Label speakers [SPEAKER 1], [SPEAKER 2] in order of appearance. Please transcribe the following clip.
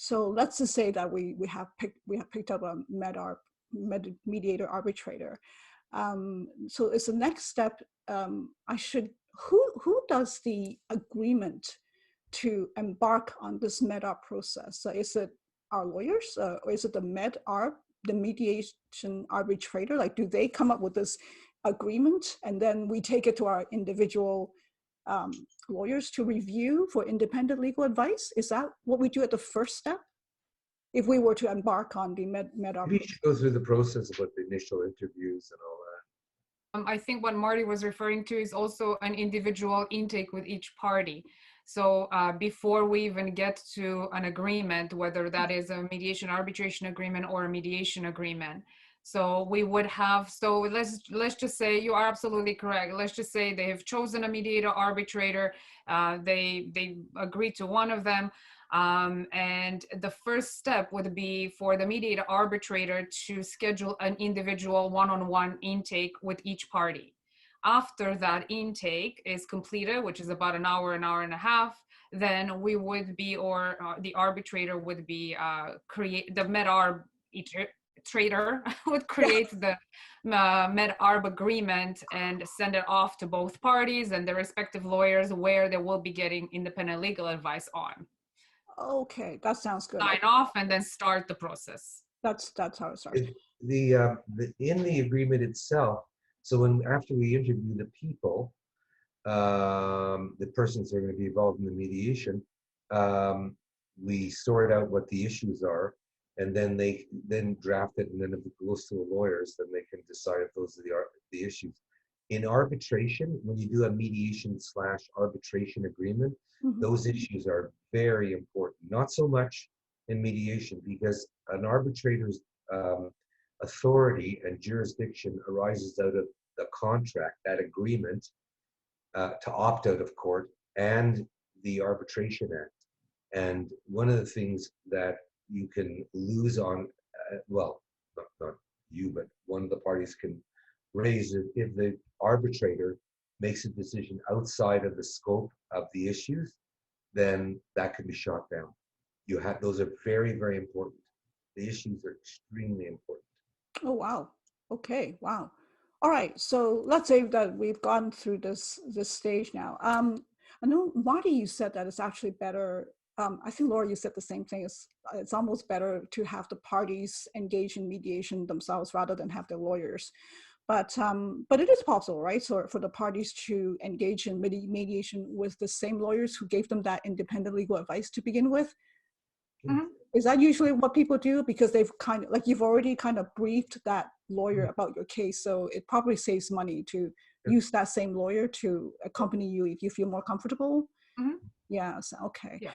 [SPEAKER 1] So let's just say that we have picked up a mediator-arbitrator. So it's the next step. Who does the agreement to embark on this Med-arb process? So is it our lawyers, or is it the Med-arb, the mediation arbitrator? Like, do they come up with this agreement and then we take it to our individual lawyers to review for independent legal advice? Is that what we do at the first step? If we were to embark on the Med-arb?
[SPEAKER 2] We should go through the process about the initial interviews and all that.
[SPEAKER 3] I think what Marty was referring to is also an individual intake with each party. So before we even get to an agreement, whether that is a mediation arbitration agreement or a mediation agreement. So we would have, so let's just say, you are absolutely correct. Let's just say they have chosen a mediator arbitrator. They agree to one of them. And the first step would be for the mediator arbitrator to schedule an individual one-on-one intake with each party. After that intake is completed, which is about an hour and a half, then we would be, or the arbitrator would be, the Med-arb trader would create the Med-arb agreement and send it off to both parties and their respective lawyers, where they will be getting independent legal advice on.
[SPEAKER 1] Okay, that sounds good.
[SPEAKER 3] Sign off and then start the process.
[SPEAKER 1] That's how it starts.
[SPEAKER 2] In the agreement itself, so after we interview the people, the persons that are going to be involved in the mediation, we sort out what the issues are, and then they draft it, and then if it goes to the lawyers, then they can decide if those are the issues. In arbitration, when you do a mediation/arbitration agreement, those issues are very important. Not so much in mediation, because an arbitrator's authority and jurisdiction arises out of the contract, that agreement to opt out of court, and the Arbitration Act. And one of the things that you can lose on, well, not you, but one of the parties can raise it if the arbitrator makes a decision outside of the scope of the issues, then that can be shot down. Those are very, very important. The issues are extremely important. Oh,
[SPEAKER 1] wow. Okay, wow. All right, so let's say that we've gone through this stage now. I know, Marty, you said that it's actually better. I think, Laura, you said the same thing. It's almost better to have the parties engage in mediation themselves rather than have their lawyers. But it is possible, right? So for the parties to engage in mediation with the same lawyers who gave them that independent legal advice to begin with. Is that usually what people do? Because they've kind of, like, you've already kind of briefed that lawyer about your case. So it probably saves money to use that same lawyer to accompany you if you feel more comfortable. Yeah, so, okay.
[SPEAKER 3] Yeah.